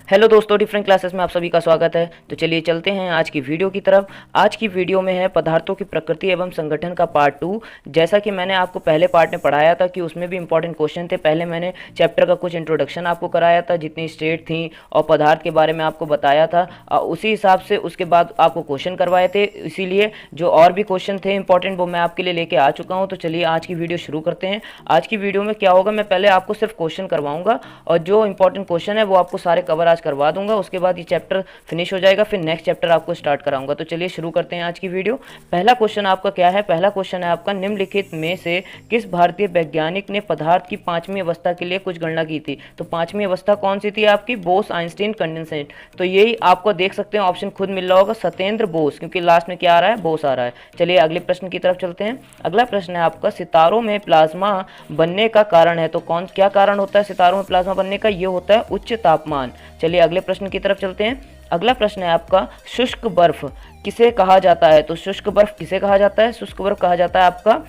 Hello दोस्तों, different classes में आप सभी का स्वागत है। तो चलिए चलते हैं आज की वीडियो की तरफ। आज की वीडियो में है पदार्थों की प्रकृति एवं संगठन का पार्ट 2। जैसा कि मैंने आपको पहले पार्ट में पढ़ाया था कि उसमें भी इंपॉर्टेंट क्वेश्चन थे। पहले मैंने चैप्टर का कुछ इंट्रोडक्शन आपको कराया था, जितनी स्टेट थी और पदार्थ के बारे में आपको बताया था। उसी हिसाब से उसके बाद आपको क्वेश्चन करवाए थे, इसीलिए जो और भी क्वेश्चन थे इंपॉर्टेंट वो मैं आपके लिए लेके आ चुका हूँ। तो चलिए आज की वीडियो शुरू करते हैं। आज की वीडियो में क्या होगा, मैं पहले आपको सिर्फ क्वेश्चन करवाऊंगा और जो इंपॉर्टेंट क्वेश्चन है वो आपको सारे कवर करवा दूंगा। उसके बाद ये चैप्टर फिनिश हो जाएगा, फिर नेक्स्ट चैप्टर आपको स्टार्ट कराऊंगा। तो चलिए शुरू करते हैं आज की वीडियो। पहला क्वेश्चन आपका क्या है? पहला क्वेश्चन है आपका, निम्नलिखित में से किस भारतीय वैज्ञानिक ने पदार्थ की पांचवी अवस्था के लिए कुछ गणना की थी? तो पांचवी अवस्था कौन सी थी आपकी? Bose Einstein condensate. तो यही आपको देख सकते हैं, ऑप्शन खुद मिल रहा होगा, सत्येंद्र बोस, क्योंकि लास्ट में क्या आ रहा है? बोस आ रहा है। चलिए अगले प्रश्न की तरफ चलते हैं। अगला प्रश्न है आपका, सितारों में प्लाज्मा बनने का कारण है। तो क्या कारण होता है सितारों में प्लाज्मा बनने का? ये होता है उच्च तापमान। चलिए अगले प्रश्न की तरफ चलते हैं। अगला प्रश्न है आपका, शुष्क बर्फ किसे कहा जाता है? तो शुष्क बर्फ किसे कहा जाता है? शुष्क बर्फ कहा जाता है आपका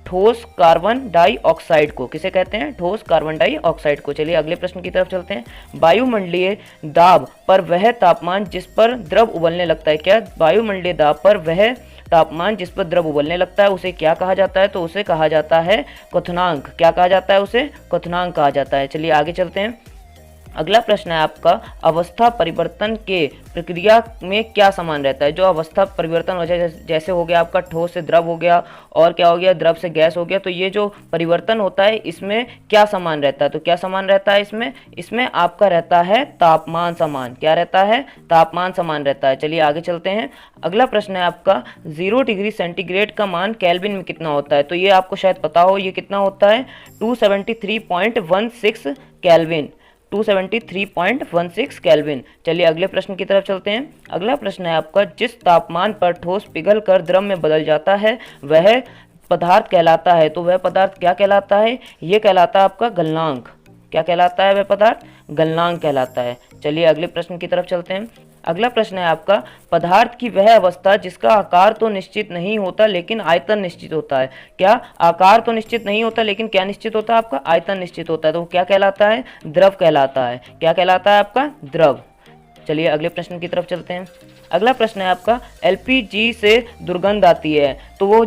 ठोस कार्बन डाइऑक्साइड को। किसे कहते हैं? ठोस कार्बन डाइऑक्साइड को। चलिए अगले प्रश्न की तरफ चलते हैं। वायुमंडलीय दाब पर वह तापमान जिस पर द्रव उबलने लगता है, क्या वायुमंडलीय दाब पर वह तापमान जिस पर द्रव उबलने लगता है उसे क्या कहा जाता है? तो उसे कहा जाता है क्वथनांक। क्या कहा जाता है? उसे क्वथनांक कहा जाता है। चलिए आगे चलते हैं। अगला प्रश्न है आपका, अवस्था परिवर्तन के प्रक्रिया में क्या समान रहता है? जो अवस्था परिवर्तन हो जाए, जैसे हो गया आपका ठोस से द्रव हो गया, और क्या हो गया? द्रव से गैस हो गया। तो ये जो परिवर्तन होता है इसमें क्या समान रहता है? तो क्या समान रहता है इसमें आपका रहता है तापमान समान। क्या रहता है? तापमान समान रहता है। चलिए आगे चलते हैं। अगला प्रश्न है आपका, 0 डिग्री सेंटीग्रेड का मान केल्विन में कितना होता है? तो ये आपको शायद पता हो, ये कितना होता है? 273.16 केल्विन। 273.16 केल्विन। चलिए अगले प्रश्न की तरफ चलते हैं। अगला प्रश्न है आपका, जिस तापमान पर ठोस पिघल कर द्रव में बदल जाता है वह पदार्थ कहलाता है। तो वह पदार्थ क्या कहलाता है? ये कहलाता है आपका गलनांक। क्या कहलाता है वह पदार्थ? गलनांक कहलाता है। चलिए अगले प्रश्न की तरफ चलते हैं। अगला प्रश्न है आपका, पदार्थ की वह अवस्था जिसका आकार तो निश्चित नहीं होता लेकिन आयतन निश्चित होता है। क्या? आकार तो निश्चित नहीं होता लेकिन क्या निश्चित होता है आपका? आयतन निश्चित होता है। तो क्या कहलाता है? द्रव कहलाता है। क्या कहलाता है आपका? द्रव। चलिए अगले प्रश्न की तरफ चलते हैं। अगला प्रश्न है आपका, एलपीजी से दुर्गंध आती है। तो वो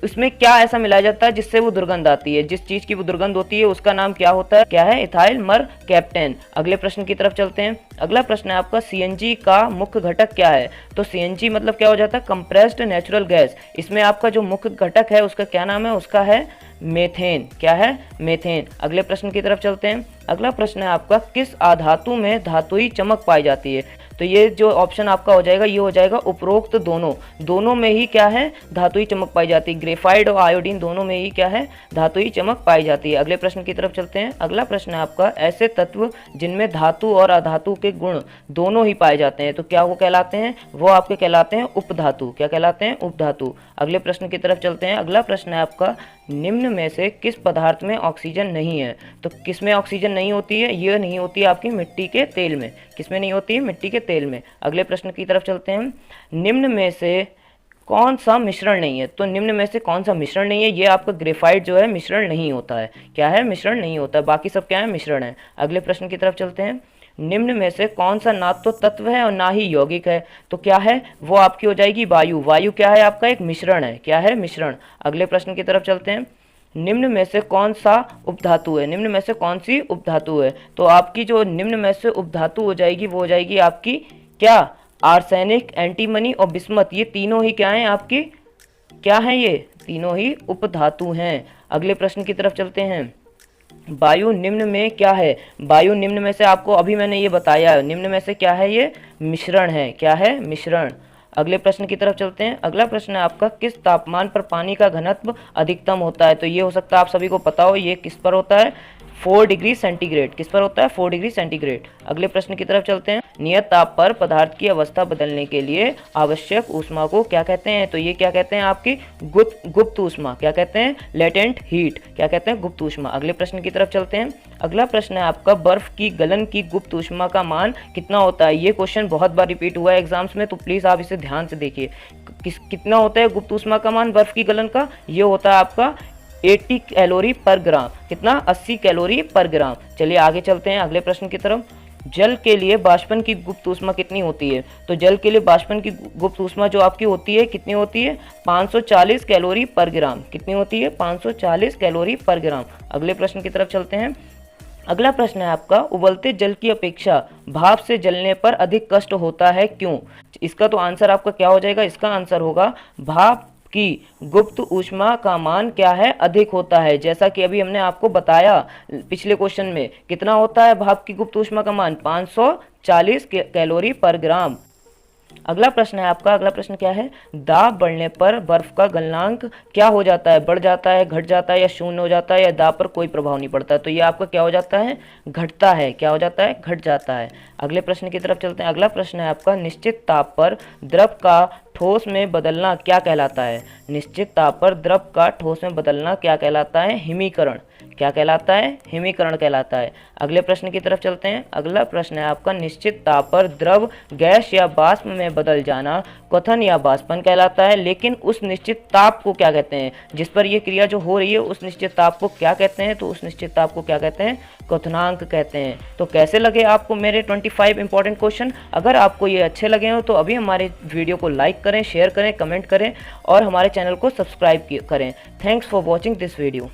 उसमें क्या ऐसा मिलाया जाता है जिससे वो दुर्गंध आती है? जिस चीज की वो दुर्गंध होती है उसका नाम क्या होता है? क्या है? इथाइल मर कैप्टेन। अगले प्रश्न की तरफ चलते हैं। अगला प्रश्न है आपका, सीएनजी का मुख्य घटक क्या है? तो सीएनजी मतलब क्या हो जाता है? Compressed natural gas. इसमें आपका जो मुख्य घटक है उसका क्या नाम है? उसका है मेथेन। क्या है? मेथेन। अगले प्रश्न की तरफ चलते हैं। अगला प्रश्न है आपका, किस आधातु में धातुई चमक पाई जाती है? तो ये जो ऑप्शन आपका हो जाएगा ये हो जाएगा उपरोक्त दोनों में ही क्या है? धातुई चमक पाई जाती है। ग्रेफाइट और आयोडीन दोनों में ही क्या है? धातुई चमक पाई जाती है। अगले प्रश्न की तरफ चलते हैं। अगला प्रश्न है आपका, ऐसे तत्व जिनमें धातु और अधातु के गुण दोनों ही पाए जाते हैं तो क्या वो कहलाते हैं? वो आपके कहलाते हैं उपधातु। क्या कहलाते हैं? उपधातु। अगले प्रश्न की तरफ चलते हैं। अगला प्रश्न है आपका, निम्न में से किस पदार्थ में ऑक्सीजन नहीं है? तो किस में ऑक्सीजन नहीं होती है? ये नहीं होती है आपकी मिट्टी के तेल में। किस में नहीं होती है? मिट्टी के तेल में। अगले प्रश्न की तरफ चलते हैं। निम्न में से कौन सा मिश्रण नहीं है? तो निम्न में से कौन सा मिश्रण नहीं है? ये आपका ग्रेफाइट जो है मिश्रण नहीं होता है। क्या है? मिश्रण नहीं होता है। बाकी सब क्या है? मिश्रण है। अगले प्रश्न की तरफ चलते हैं। निम्न में से कौन सा ना तो तत्व है और ना ही यौगिक है? तो क्या है? वो आपकी हो जाएगी वायु। वायु क्या है? आपका एक मिश्रण है। क्या है? मिश्रण। अगले प्रश्न की तरफ चलते हैं। निम्न में से कौन सा उपधातु है? निम्न में से कौन सी उपधातु है? तो आपकी जो निम्न में से उपधातु हो जाएगी वो हो जाएगी आपकी क्या? आर्सेनिक, एंटीमनी और बिस्मत। ये तीनों ही क्या हैं आपकी? क्या हैं? ये तीनों ही उपधातु हैं। अगले प्रश्न की तरफ चलते हैं। वायु निम्न में क्या है? वायु निम्न में से आपको अभी मैंने ये बताया है, निम्न में से क्या है? ये मिश्रण है। क्या है? मिश्रण। अगले प्रश्न की तरफ चलते हैं। अगला प्रश्न है आपका, किस तापमान पर पानी का घनत्व अधिकतम होता है? तो ये हो सकता है आप सभी को पता हो, ये किस पर होता है? 4 डिग्री सेंटीग्रेड। किस पर होता है? 4 डिग्री सेंटीग्रेड। अगले प्रश्न की तरफ चलते हैं। नियत ताप पर पदार्थ की अवस्था बदलने के लिए आवश्यक ऊष्मा को क्या कहते हैं? तो ये क्या कहते हैं? आपकी गुप्त ऊष्मा। क्या कहते हैं? Latent heat. क्या कहते हैं? गुप्त ऊष्मा। अगले प्रश्न की तरफ चलते हैं। अगला प्रश्न है आपका, बर्फ की गलन की गुप्त ऊष्मा का मान कितना होता है? ये क्वेश्चन बहुत बार रिपीट हुआ है एग्जाम्स में, तो प्लीज आप इसे ध्यान से देखिए। कितना होता है गुप्त ऊष्मा का मान बर्फ की गलन का? ये होता है आपका 80 कैलोरी पर ग्राम। कितना? 80 कैलोरी पर ग्राम। चलिए आगे चलते हैं अगले प्रश्न की तरफ। जल के लिए बाष्पन की गुप्त ऊष्मा कितनी होती है? तो जल के लिए बाष्पन की गुप्त ऊष्मा जो आपकी होती है कितनी होती है? 540 कैलोरी पर ग्राम। कितनी होती है? 540 कैलोरी पर ग्राम। अगले प्रश्न की तरफ चलते हैं। अगला प्रश्न है आपका, उबलते जल की अपेक्षा भाप से जलने पर अधिक कष्ट होता है, क्यों? इसका तो आंसर आपका क्या हो जाएगा? इसका आंसर होगा भाप की गुप्त ऊष्मा का मान क्या है? अधिक होता है। जैसा कि अभी हमने आपको बताया पिछले क्वेश्चन में, कितना होता है भाप की गुप्त ऊष्मा का मान? 540 कैलोरी पर ग्राम। अगला प्रश्न है आपका, अगला प्रश्न क्या है? दाब बढ़ने पर बर्फ का गलनांक क्या हो जाता है? बढ़ जाता है, घट जाता है या शून्य हो जाता है, या दाब पर कोई प्रभाव नहीं पड़ता है? तो ये आपका क्या हो जाता है? घटता है। क्या हो जाता है? घट जाता है। अगले प्रश्न की तरफ चलते हैं। अगला प्रश्न है आपका, निश्चित ताप पर द्रव का ठोस में बदलना क्या कहलाता है? निश्चित ताप पर द्रव का ठोस में बदलना क्या कहलाता है? हिमीकरण। क्या कहलाता है? हिमीकरण कहलाता है। अगले प्रश्न की तरफ चलते हैं। अगला प्रश्न है आपका, निश्चित ताप पर द्रव गैस या वाष्प में बदल जाना क्वथन या वाष्पन कहलाता है, लेकिन उस निश्चित ताप को क्या कहते हैं? जिस पर यह क्रिया जो हो रही है उस निश्चित ताप को क्या कहते हैं? तो उस निश्चित ताप को क्या कहते हैं? क्वथनांक कहते हैं। तो कैसे लगे आपको मेरे 25 इंपॉर्टेंट क्वेश्चन? अगर आपको ये अच्छे लगे हो तो अभी हमारे वीडियो को लाइक करें, शेयर करें, कमेंट करें और हमारे चैनल को सब्सक्राइब करें। Thanks for watching this video.